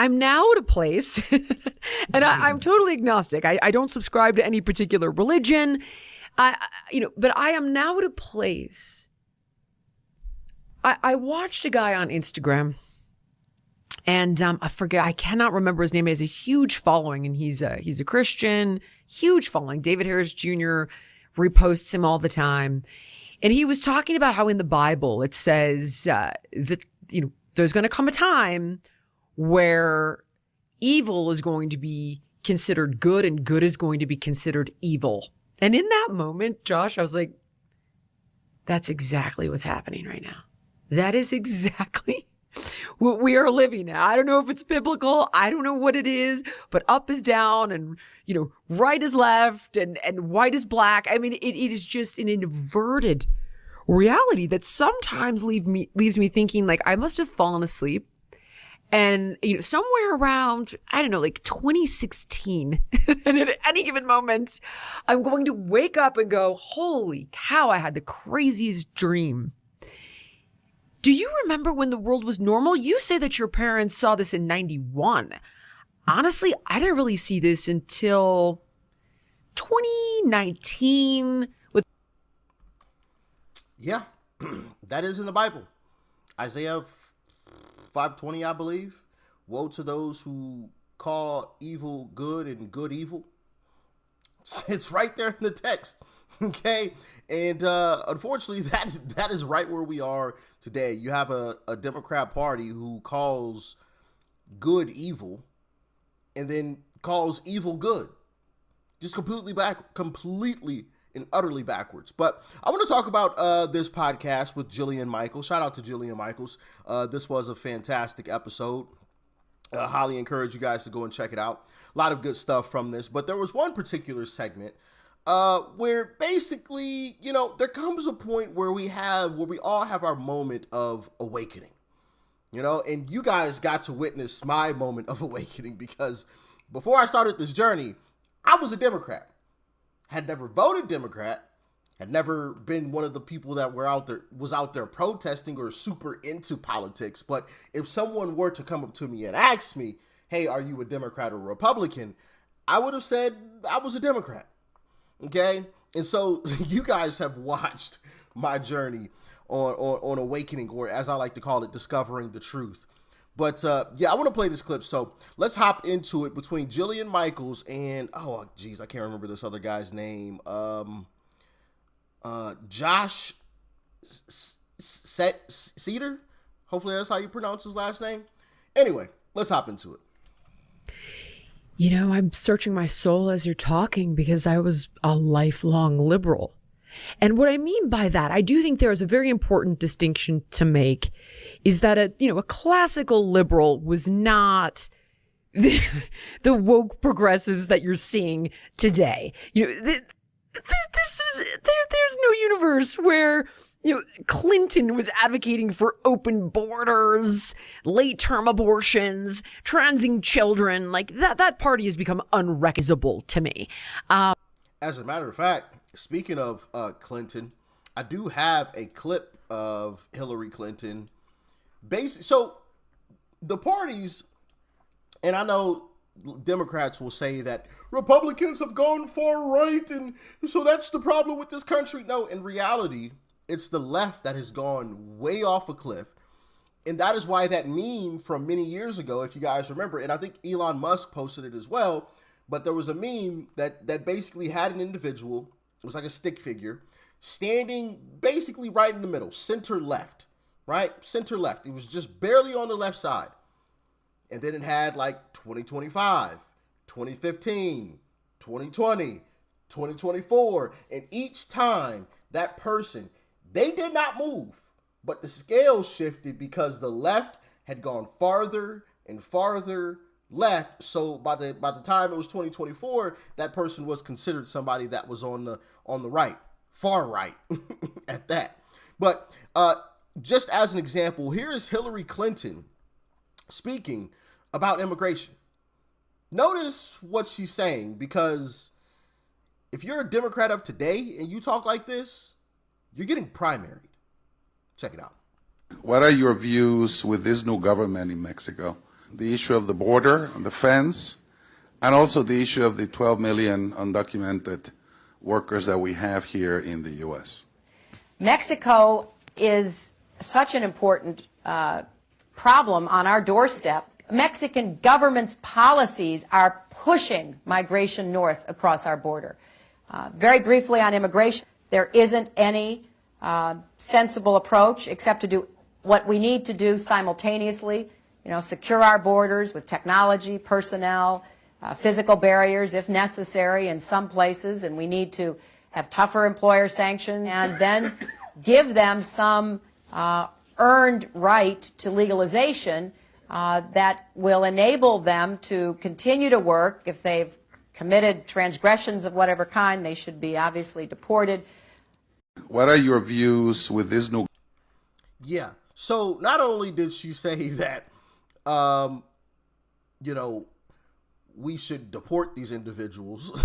I'm now at a place, and I'm totally agnostic. I don't subscribe to any particular religion, but I am now at a place. I watched a guy on Instagram, and I cannot remember his name. He has a huge following, and he's a Christian, huge following. David Harris Jr. reposts him all the time, and he was talking about how in the Bible it says that there's going to come a time where evil is going to be considered good and good is going to be considered evil. And in that moment, Josh, I was like, that's exactly what's happening right now. That is exactly what we are living now. I don't know if it's biblical. I don't know what it is, but up is down and, right is left and white is black. I mean, it is just an inverted reality that sometimes leaves me thinking like I must have fallen asleep. And, somewhere around, I don't know, like 2016, and at any given moment, I'm going to wake up and go, holy cow, I had the craziest dream. Do you remember when the world was normal? You say that your parents saw this in 91. Honestly, I didn't really see this until 2019. Yeah, that is in the Bible. Isaiah 5:20, I believe. Woe to those who call evil good and good evil. It's right there in the text. Okay. And unfortunately, that is right where we are today. You have a Democrat Party who calls good evil and then calls evil good. Just completely and utterly backwards. But I want to talk about this podcast with Jillian Michaels. Shout out to Jillian Michaels. This was a fantastic episode. Highly encourage you guys to go and check it out. A lot of good stuff from this. But there was one particular segment where basically, there comes a point where we all have our moment of awakening. And you guys got to witness my moment of awakening because before I started this journey, I was a Democrat. Had never voted Democrat, had never been one of the people that was out there protesting or super into politics. But if someone were to come up to me and ask me, hey, are you a Democrat or Republican? I would have said I was a Democrat. Okay. And so you guys have watched my journey on awakening, or as I like to call it, discovering the truth. But I want to play this clip. So let's hop into it between Jillian Michaels and, I can't remember this other guy's name. Josh Cedar. Hopefully that's how you pronounce his last name. Anyway, let's hop into it. I'm searching my soul as you're talking because I was a lifelong liberal. And what I mean by that, I do think there is a very important distinction to make, is that a classical liberal was not the woke progressives that you're seeing today. There's no universe where Clinton was advocating for open borders, late-term abortions, transing children. Like that party has become unrecognizable to me. As a matter of fact, speaking of Clinton, I do have a clip of Hillary Clinton. So the parties, and I know Democrats will say that Republicans have gone far right, and so that's the problem with this country. No, in reality, it's the left that has gone way off a cliff. And that is why that meme from many years ago, if you guys remember, and I think Elon Musk posted it as well, but there was a meme that basically had an individual, it was like a stick figure, standing basically right in the middle, center left, right? Center left. It was just barely on the left side. And then it had like 2025, 2015, 2020, 2024. And each time that person, they did not move, but the scale shifted because the left had gone farther and farther left. So by the time it was 2024, that person was considered somebody that was on the right, far right at that. But just as an example, here is Hillary Clinton speaking about immigration. Notice what she's saying, because if you're a Democrat of today and you talk like this, you're getting primaried. Check it out. What are your views with this new government in Mexico? the issue of the border, the fence, and also the issue of the 12 million undocumented workers that we have here in the U.S. Mexico is such an important problem on our doorstep. Mexican government's policies are pushing migration north across our border. Very briefly on immigration, there isn't any sensible approach except to do what we need to do simultaneously, secure our borders with technology, personnel, physical barriers if necessary in some places, and we need to have tougher employer sanctions and then give them some earned right to legalization that will enable them to continue to work. If they've committed transgressions of whatever kind, they should be obviously deported. What are your views with this new? Yeah. So not only did she say that, we should deport these individuals,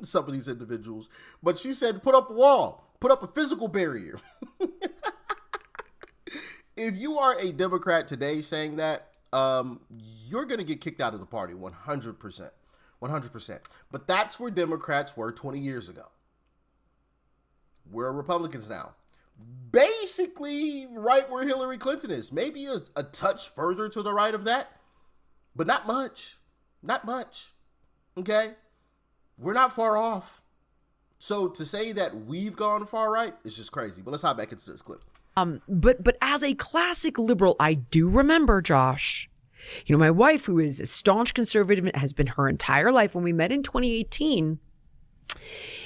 some of these individuals, but she said put up a wall, put up a physical barrier. If you are a Democrat today saying that, you're going to get kicked out of the party 100%. 100%. But that's where Democrats were 20 years ago. We're Republicans now. Basically right where Hillary Clinton is. Maybe a touch further to the right of that, but not much. Not much. Okay? We're not far off. So to say that we've gone far right is just crazy. But let's hop back into this clip. But as a classic liberal, I do remember, Josh, my wife, who is a staunch conservative, has been her entire life. When we met in 2018,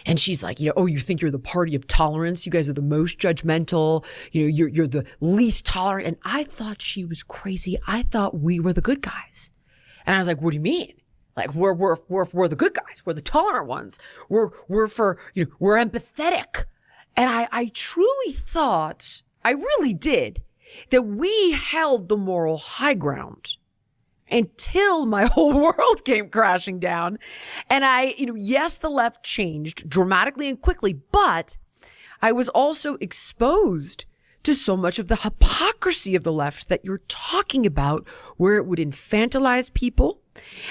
and she's like, oh, you think you're the party of tolerance? You guys are the most judgmental. You're the least tolerant. And I thought she was crazy. I thought we were the good guys. And I was like, what do you mean? Like we're the good guys. We're the tolerant ones. We're empathetic. And I truly thought, I really did, that we held the moral high ground until my whole world came crashing down. And yes, the left changed dramatically and quickly, but I was also exposed to so much of the hypocrisy of the left that you're talking about, where it would infantilize people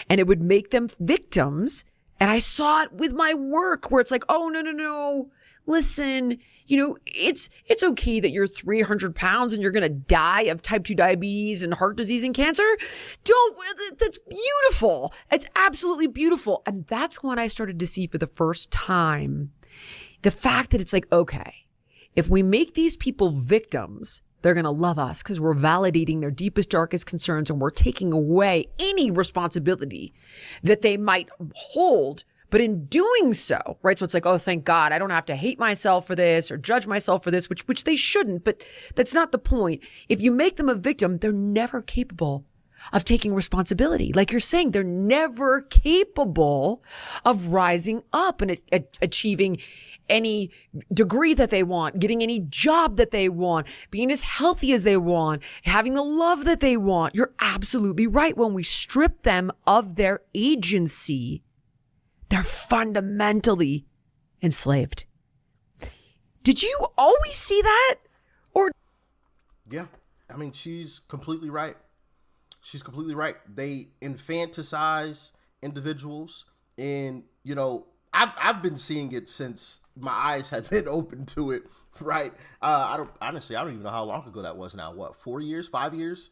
and it would make them victims. And I saw it with my work where it's like, oh, no. Listen, it's okay that you're 300 pounds and you're going to die of type 2 diabetes and heart disease and cancer. That's beautiful. It's absolutely beautiful. And that's when I started to see for the first time the fact that it's like, okay, if we make these people victims, they're going to love us because we're validating their deepest, darkest concerns and we're taking away any responsibility that they might hold. But in doing so, right? So it's like, oh, thank God, I don't have to hate myself for this or judge myself for this, which they shouldn't, but that's not the point. If you make them a victim, they're never capable of taking responsibility. Like you're saying, they're never capable of rising up and achieving any degree that they want, getting any job that they want, being as healthy as they want, having the love that they want. You're absolutely right. When we strip them of their agency, they're fundamentally enslaved. Did you always see that? Or? Yeah. I mean, she's completely right. She's completely right. They infantilize individuals. And, I've been seeing it since my eyes have been open to it, right? I don't even know how long ago that was now. What, 4 years, 5 years?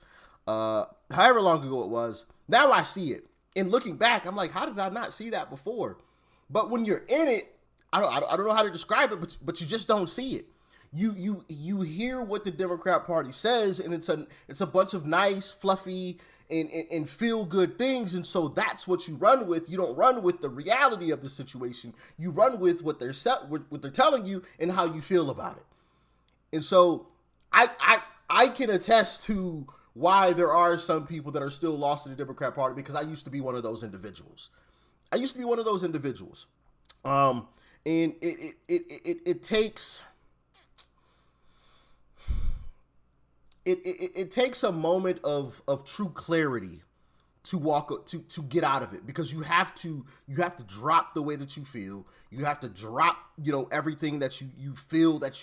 However long ago it was. Now I see it. And looking back, I'm like, how did I not see that before? But when you're in it, I don't know how to describe it, but you just don't see it. You hear what the Democrat Party says, and it's a bunch of nice, fluffy, and feel good things, and so that's what you run with. You don't run with the reality of the situation. You run with what they're telling you and how you feel about it. And so I can attest to why there are some people that are still lost in the Democrat Party, because I used to be one of those individuals. And it takes it takes a moment of true clarity to get out of it, because you have to drop the way that you feel. You have to drop, everything that you feel that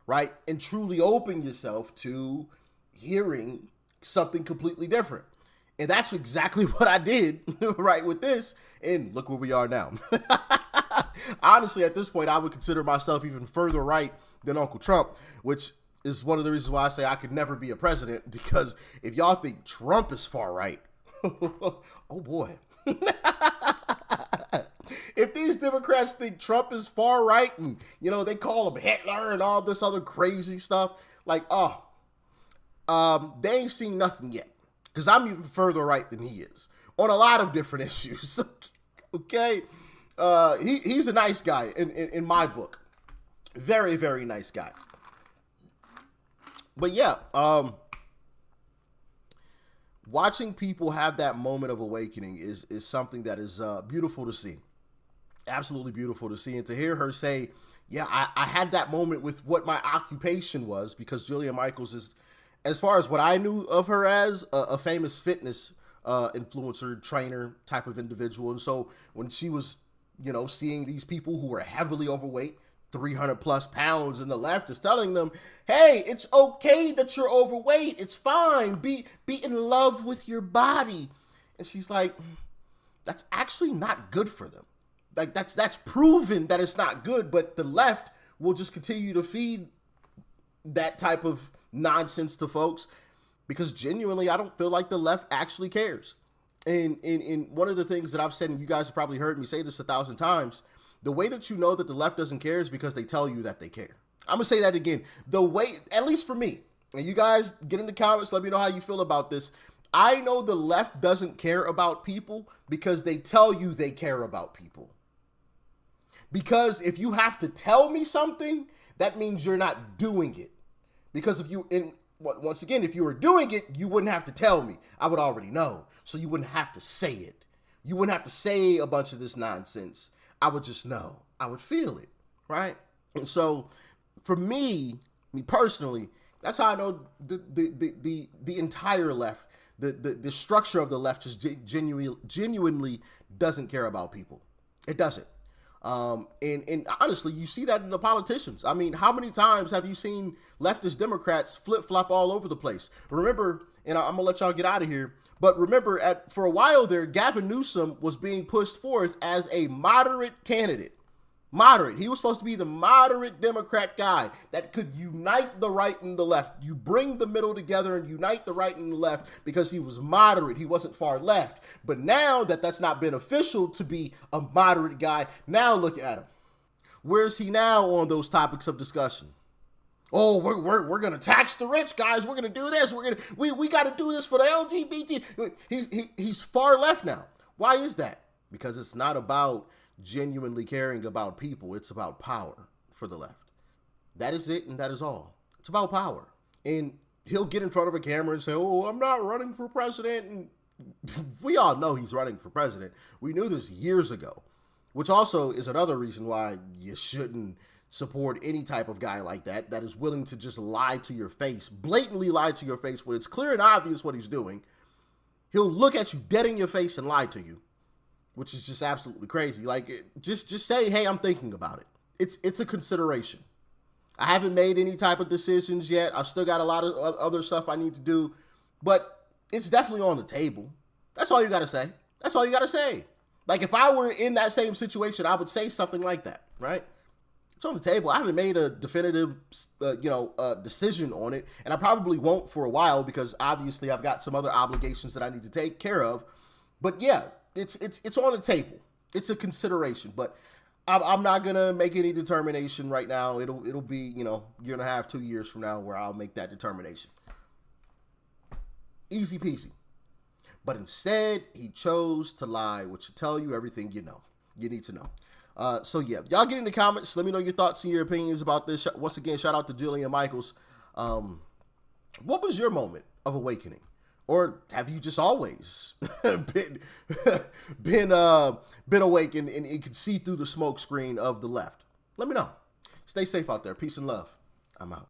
right? And truly open yourself to hearing something completely different. And that's exactly what I did, right, with this. And look where we are now. Honestly, at this point, I would consider myself even further right than Uncle Trump, which is one of the reasons why I say I could never be a president, because if y'all think Trump is far right, oh boy. If these Democrats think Trump is far right and, they call him Hitler and all this other crazy stuff, like, they ain't seen nothing yet. Because I'm even further right than he is on a lot of different issues. Okay? He's a nice guy in my book. Very, very nice guy. But yeah, watching people have that moment of awakening is something that is beautiful to see. Absolutely beautiful to see. And to hear her say, yeah, I had that moment with what my occupation was, because Jillian Michaels is, as far as what I knew of her as, a famous fitness influencer, trainer type of individual. And so when she was, seeing these people who were heavily overweight, 300 plus pounds, and the left is telling them, hey, it's okay that you're overweight. It's fine. Be in love with your body. And she's like, that's actually not good for them. Like, that's proven that it's not good, but the left will just continue to feed that type of nonsense to folks, because genuinely, I don't feel like the left actually cares. And one of the things that I've said, and you guys have probably heard me say this 1,000 times, the way that you know that the left doesn't care is because they tell you that they care. I'm going to say that again. The way, at least for me, and you guys get in the comments, let me know how you feel about this. I know the left doesn't care about people because they tell you they care about people. Because if you have to tell me something, that means you're not doing it. Because if you, once again, if you were doing it, you wouldn't have to tell me. I would already know. So you wouldn't have to say it. You wouldn't have to say a bunch of this nonsense. I would just know. I would feel it, right? And so for me personally, that's how I know the entire left, the structure of the left just genuinely doesn't care about people. It doesn't. And honestly, you see that in the politicians. I mean, how many times have you seen leftist Democrats flip-flop all over the place? Remember, and I'm gonna let y'all get out of here, but remember, for a while there, Gavin Newsom was being pushed forth as a moderate candidate. Moderate. He was supposed to be the moderate Democrat guy that could unite the right and the left. You bring the middle together and unite the right and the left, because he was moderate. He wasn't far left. But now that that's not beneficial to be a moderate guy, now look at him. Where's he now on those topics of discussion? Oh, we're gonna tax the rich, guys. We're gonna do this. We got to do this for the LGBT. He's far left now. Why is that? Because it's not about genuinely caring about people. It's about power for the left. That is it, and that is all. It's about power. And he'll get in front of a camera and say, oh, I'm not running for president. And we all know he's running for president. We knew this years ago, which also is another reason why you shouldn't support any type of guy like that is willing to just lie to your face, blatantly lie to your face when it's clear and obvious what he's doing. He'll look at you dead in your face and lie to you, which is just absolutely crazy. Like, just say, hey, I'm thinking about it. It's a consideration. I haven't made any type of decisions yet. I've still got a lot of other stuff I need to do, but it's definitely on the table. That's all you got to say. That's all you got to say. Like, if I were in that same situation, I would say something like that, right? It's on the table. I haven't made a definitive, decision on it, and I probably won't for a while, because obviously I've got some other obligations that I need to take care of. But yeah, it's on the table. It's a consideration, but I'm not gonna make any determination right now. It'll be, year and a half, 2 years from now where I'll make that determination. Easy peasy. But instead, he chose to lie, which should tell you everything you need to know. So yeah, y'all get in the comments. Let me know your thoughts and your opinions about this. Once again, shout out to Jillian Michaels. What was your moment of awakening? Or have you just always been awake and can see through the smoke screen of the left? Let me know. Stay safe out there. Peace and love. I'm out.